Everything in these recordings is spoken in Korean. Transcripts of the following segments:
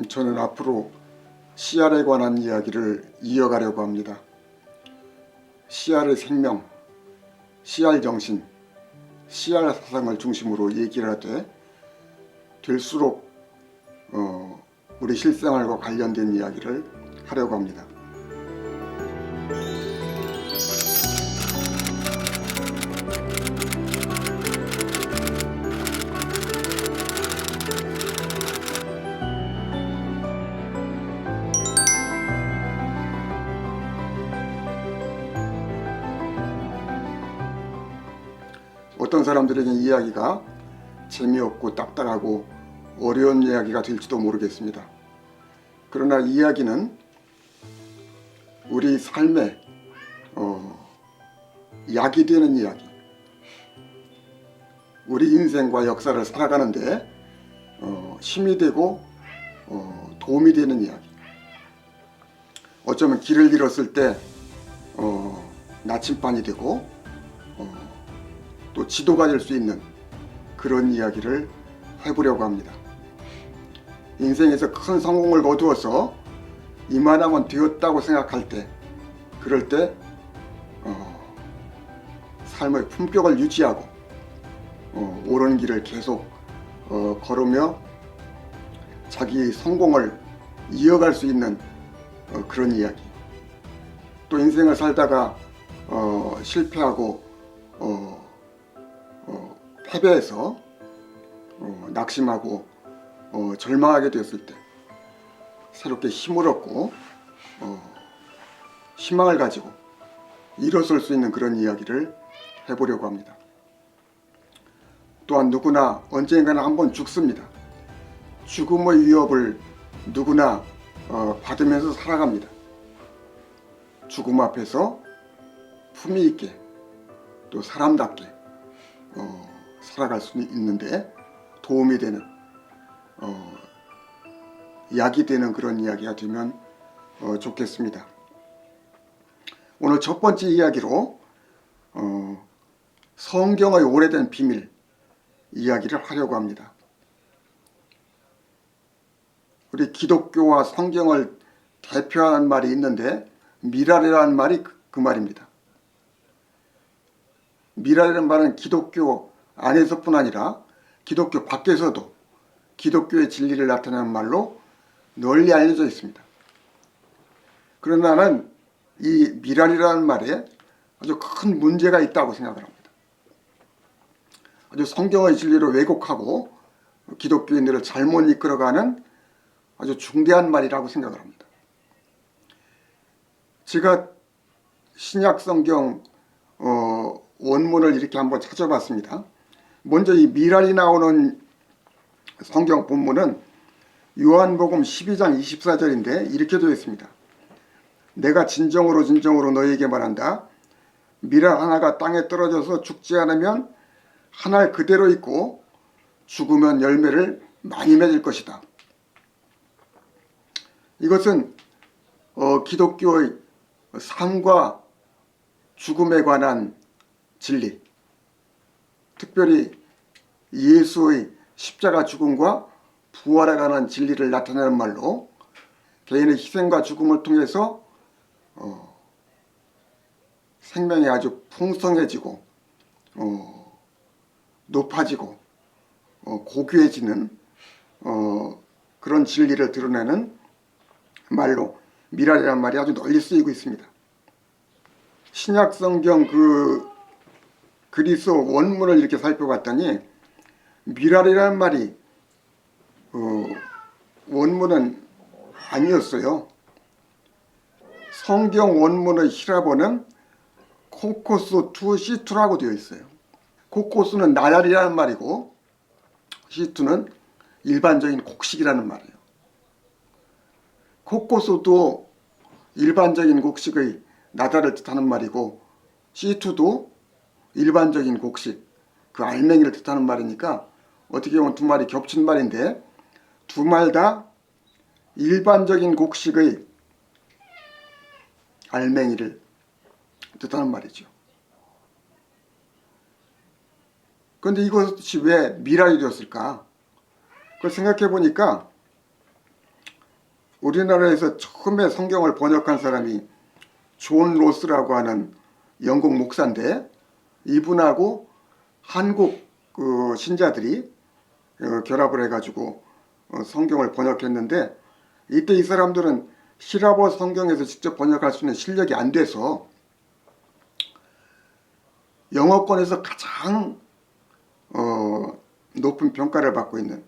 저는 앞으로 CR에 관한 이야기를 이어가려고 합니다. CR의 생명, CR 정신, CR 사상을 중심으로 얘기를 하되 될수록 우리 실생활과 관련된 이야기를 하려고 합니다. 어떤 사람들에게 이야기가 재미없고 딱딱하고 어려운 이야기가 될지도 모르겠습니다. 그러나 이야기는 우리 삶에 약이 되는 이야기, 우리 인생과 역사를 살아가는데 힘이 되고 도움이 되는 이야기, 어쩌면 길을 잃었을 때 나침반이 되고 또 지도가 될 수 있는 그런 이야기를 해보려고 합니다. 인생에서 큰 성공을 거두어서 이만하면 되었다고 생각할 때, 그럴 때 삶의 품격을 유지하고 옳은 길을 계속 걸으며 자기의 성공을 이어갈 수 있는 그런 이야기, 또 인생을 살다가 실패하고 패배해서 낙심하고 절망하게 되었을 때 새롭게 힘을 얻고 희망을 가지고 일어설 수 있는 그런 이야기를 해보려고 합니다. 또한 누구나 언젠가는 한번 죽습니다. 죽음의 위협을 누구나 받으면서 살아갑니다. 죽음 앞에서 품위 있게 또 사람답게 살아갈 수 있는데 도움이 되는 약이 되는 그런 이야기가 되면 좋겠습니다. 오늘 첫 번째 이야기로 성경의 오래된 비밀 이야기를 하려고 합니다. 우리 기독교와 성경을 대표하는 말이 있는데 미랄이라는 말이 그 말입니다. 미랄이라는 말은 기독교 안에서뿐 아니라 기독교 밖에서도 기독교의 진리를 나타내는 말로 널리 알려져 있습니다. 그러나 나는 이 미랄이라는 말에 아주 큰 문제가 있다고 생각을 합니다. 아주 성경의 진리를 왜곡하고 기독교인들을 잘못 이끌어가는 아주 중대한 말이라고 생각을 합니다. 제가 신약 성경 원문을 이렇게 한번 찾아봤습니다. 먼저 이 미랄이 나오는 성경 본문은 요한복음 12장 24절인데 이렇게 되어 있습니다. 내가 진정으로 너희에게 말한다. 미랄 하나가 땅에 떨어져서 죽지 않으면 한 알 그대로 있고 죽으면 열매를 많이 맺을 것이다. 이것은 기독교의 삶과 죽음에 관한 진리, 특별히 예수의 십자가 죽음과 부활에 관한 진리를 나타내는 말로 개인의 희생과 죽음을 통해서 생명이 아주 풍성해지고 높아지고 고귀해지는 그런 진리를 드러내는 말로 미랄이라는 말이 아주 널리 쓰이고 있습니다. 신약 성경 그리스어 원문을 이렇게 살펴봤더니 미랄이라는 말이 원문은 아니었어요. 성경 원문의 히라보는 코코스 투 시투라고 되어 있어요. 코코스는 나달이라는 말이고 시투는 일반적인 곡식이라는 말이에요. 코코스도 일반적인 곡식의 나달을 뜻하는 말이고 시투도 일반적인 곡식, 그 알맹이를 뜻하는 말이니까 어떻게 보면 두 말이 겹친 말인데 두 말 다 일반적인 곡식의 알맹이를 뜻하는 말이죠. 그런데 이것이 왜 미랄이 되었을까? 그걸 생각해 보니까 우리나라에서 처음에 성경을 번역한 사람이 존 로스라고 하는 영국 목사인데, 이분하고 한국 그 신자들이 결합을 해가지고 성경을 번역했는데, 이때 이 사람들은 히라보 성경에서 직접 번역할 수 있는 실력이 안 돼서 영어권에서 가장 높은 평가를 받고 있는,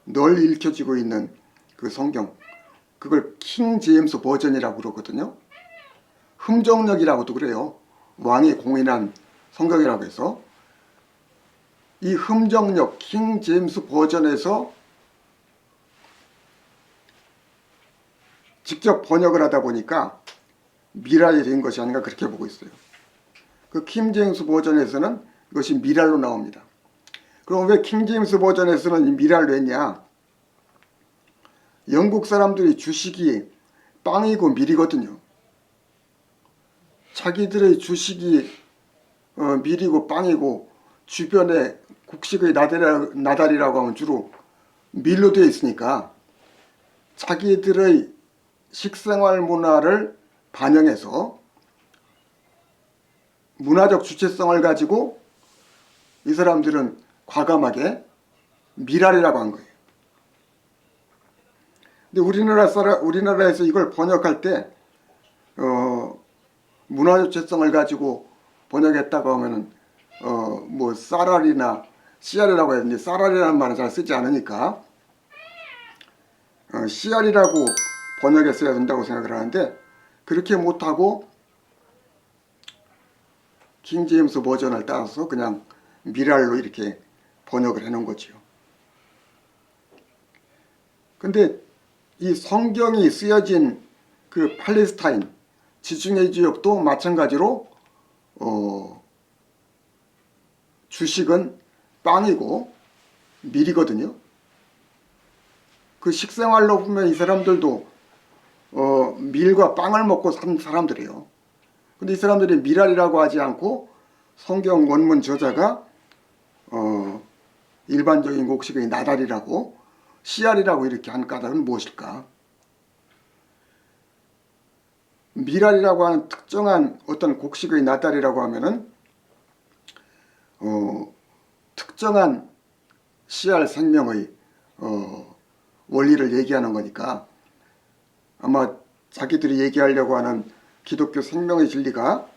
널리 읽혀지고 있는 그 성경, 그걸 킹 제임스 버전이라고 그러거든요. 흠정력이라고도 그래요. 왕이 공인한 성경이라고 해서. 이 흠정력 킹 제임스 버전에서 직접 번역을 하다 보니까 미랄이 된 것이 아닌가 그렇게 보고 있어요. 그 킹 제임스 버전에서는 이것이 미랄로 나옵니다. 그럼 왜 킹 제임스 버전에서는 미랄로 했냐? 영국 사람들이 주식이 빵이고 밀이거든요. 자기들의 주식이 밀이고 빵이고 주변에 곡식의 나달이라고 하면 주로 밀로 되어 있으니까 자기들의 식생활 문화를 반영해서 문화적 주체성을 가지고 이 사람들은 과감하게 미랄이라고 한 거예요. 근데 우리나라에서 이걸 번역할 때 문화 주체성을 가지고 번역했다고 하면은 뭐 쌀알이나 씨알이라고 했는데, 쌀알이라는 말은 잘 쓰지 않으니까 씨알이라고 번역했어야 된다고 생각을 하는데, 그렇게 못하고 킹 제임스 버전을 따라서 그냥 미랄로 이렇게 번역을 해놓은 거지요. 근데 이 성경이 쓰여진 그 팔레스타인 지중해 지역도 마찬가지로 주식은 빵이고 밀이거든요. 그 식생활로 보면 이 사람들도 밀과 빵을 먹고 산 사람들이에요. 근데 이 사람들이 미랄이라고 하지 않고 성경 원문 저자가 일반적인 곡식의 나달이라고 씨알이라고 이렇게 한 까닭은 무엇일까? 미랄이라고 하는 특정한 어떤 곡식의 나달이라고 하면은 특정한 씨알 생명의 원리를 얘기하는 거니까, 아마 자기들이 얘기하려고 하는 기독교 생명의 진리가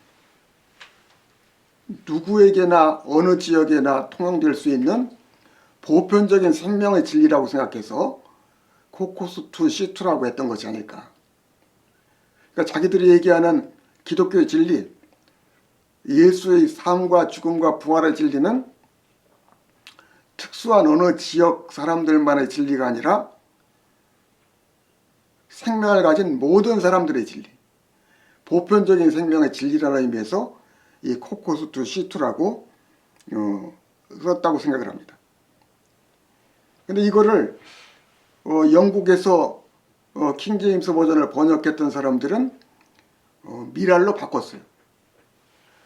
누구에게나 어느 지역에나 통용될 수 있는 보편적인 생명의 진리라고 생각해서 코코스2 C2라고 했던 것이 아닐까. 그러니까 자기들이 얘기하는 기독교의 진리, 예수의 삶과 죽음과 부활의 진리는 특수한 어느 지역 사람들만의 진리가 아니라 생명을 가진 모든 사람들의 진리, 보편적인 생명의 진리라는 의미에서 이 코코스2 C2라고 썼다고 생각을 합니다. 근데 이거를 영국에서 킹 제임스 버전을 번역했던 사람들은 미랄로 바꿨어요.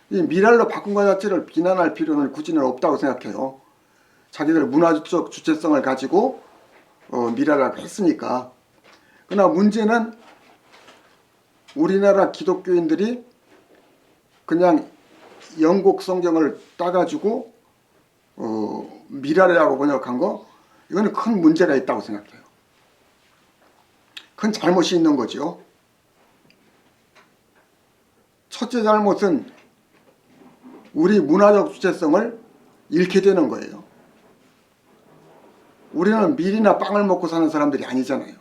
이 미랄로 바꾼 것 자체를 비난할 필요는 굳이는 없다고 생각해요. 자기들 문화적 주체성을 가지고 미랄이라고 했으니까. 그러나 문제는 우리나라 기독교인들이 그냥 영국 성경을 따가지고 미랄이라고 번역한 거, 이거는 큰 문제가 있다고 생각해요. 큰 잘못이 있는 거죠. 첫째 잘못은 우리 문화적 주체성을 잃게 되는 거예요. 우리는 밀이나 빵을 먹고 사는 사람들이 아니잖아요.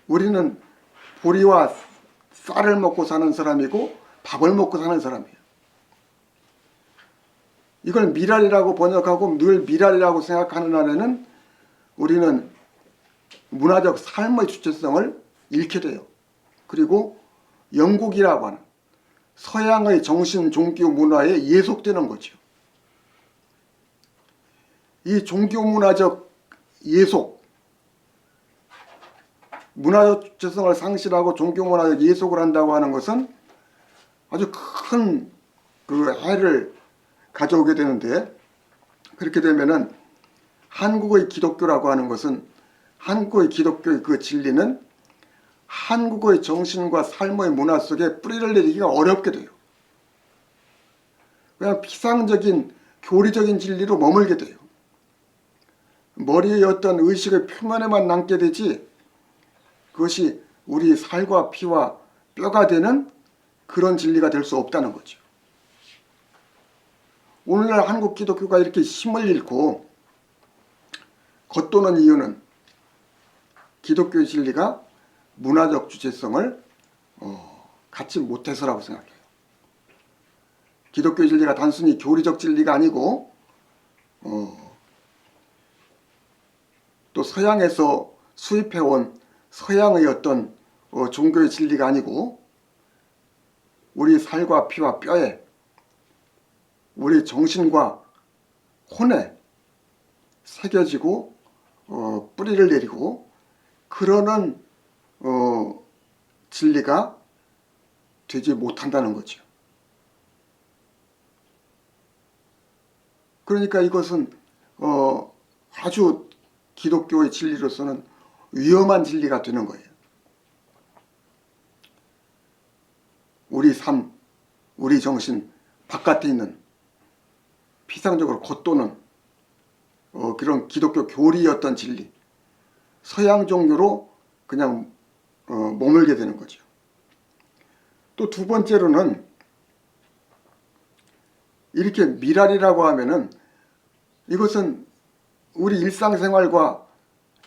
우리는 보리와 쌀을 먹고 사는 사람이고 밥을 먹고 사는 사람이에요. 이걸 미랄이라고 번역하고 늘 미랄이라고 생각하는 한에는 우리는 문화적 삶의 주체성을 잃게 돼요. 그리고 영국이라고 하는 서양의 정신, 종교, 문화에 예속되는 거죠. 이 종교 문화적 예속, 문화적 주체성을 상실하고 종교 문화적 예속을 한다고 하는 것은 아주 큰 그 해를 가져오게 되는데, 그렇게 되면은 한국의 기독교라고 하는 것은 한국의 기독교의 그 진리는 한국의 정신과 삶의 문화 속에 뿌리를 내리기가 어렵게 돼요. 그냥 피상적인 교리적인 진리로 머물게 돼요. 머리의 어떤 의식의 표면에만 남게 되지 그것이 우리 살과 피와 뼈가 되는 그런 진리가 될 수 없다는 거죠. 오늘날 한국 기독교가 이렇게 힘을 잃고 겉도는 이유는 기독교의 진리가 문화적 주체성을 갖지 못해서라고 생각해요. 기독교의 진리가 단순히 교리적 진리가 아니고 또 서양에서 수입해온 서양의 어떤 종교의 진리가 아니고 우리 살과 피와 뼈에 우리 정신과 혼에 새겨지고 뿌리를 내리고 그러는 진리가 되지 못한다는 거죠. 그러니까 이것은 아주 기독교의 진리로서는 위험한 진리가 되는 거예요. 우리 삶, 우리 정신 바깥에 있는 피상적으로 겉도는 그런 기독교 교리였던 진리, 서양 종교로 그냥 머물게 되는 거죠. 또 두 번째로는 이렇게 미랄이라고 하면은 이것은 우리 일상생활과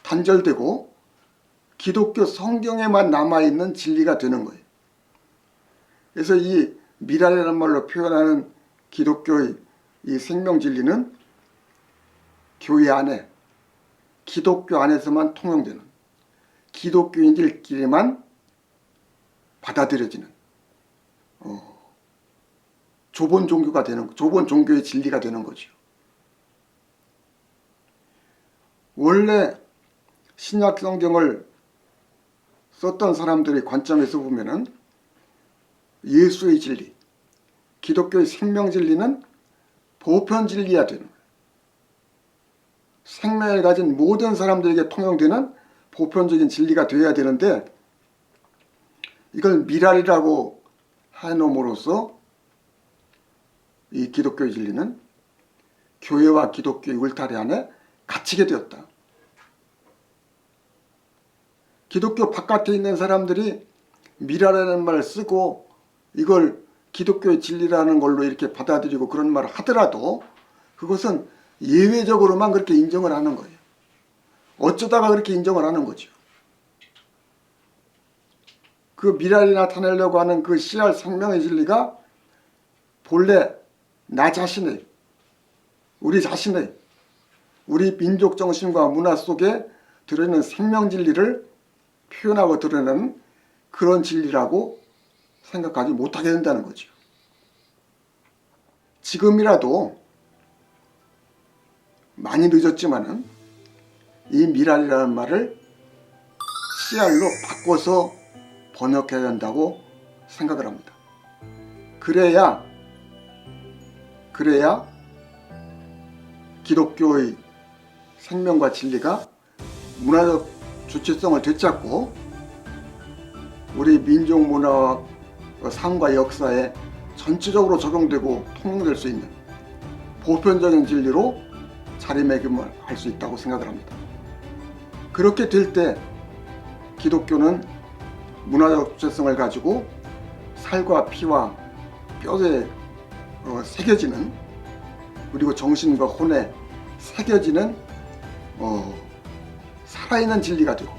단절되고 기독교 성경에만 남아있는 진리가 되는 거예요. 그래서 이 미랄이라는 말로 표현하는 기독교의 이 생명진리는 교회 안에 기독교 안에서만 통용되는 기독교인들끼리만 받아들여지는 좁은 종교가 되는 좁은 종교의 진리가 되는 거죠. 원래 신약 성경을 썼던 사람들의 관점에서 보면은 예수의 진리, 기독교의 생명 진리는 보편 진리야 되는 거예요. 생명을 가진 모든 사람들에게 통용되는 보편적인 진리가 되어야 되는데 이걸 미랄이라고 해놓음으로써 이 기독교의 진리는 교회와 기독교의 울타리 안에 갇히게 되었다. 기독교 바깥에 있는 사람들이 미랄이라는 말을 쓰고 이걸 기독교의 진리라는 걸로 이렇게 받아들이고 그런 말을 하더라도 그것은 예외적으로만 그렇게 인정을 하는 거예요. 어쩌다가 그렇게 인정을 하는 거죠. 그 미랄이 나타내려고 하는 그 씨알 생명의 진리가 본래 나 자신의 우리 자신의 우리 민족 정신과 문화 속에 들어있는 생명 진리를 표현하고 드러내는 그런 진리라고 생각하지 못하게 된다는 거죠. 지금이라도 많이 늦었지만은 이 미랄이라는 말을 씨알로 바꿔서 번역해야 한다고 생각을 합니다. 그래야 기독교의 생명과 진리가 문화적 주체성을 되찾고 우리 민족 문화와 삶과 역사에 전체적으로 적용되고 통용될 수 있는 보편적인 진리로 자리매김을 할 수 있다고 생각을 합니다. 그렇게 될 때 기독교는 문화적 주체성을 가지고 살과 피와 뼈에 새겨지는 그리고 정신과 혼에 새겨지는 살아있는 진리가 되고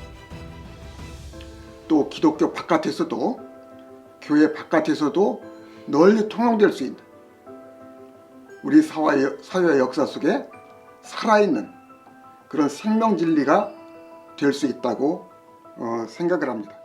또 기독교 바깥에서도 교회 바깥에서도 널리 통용될 수 있는 우리 사회 역사 속에 살아있는 그런 생명 진리가 될 수 있다고 생각을 합니다.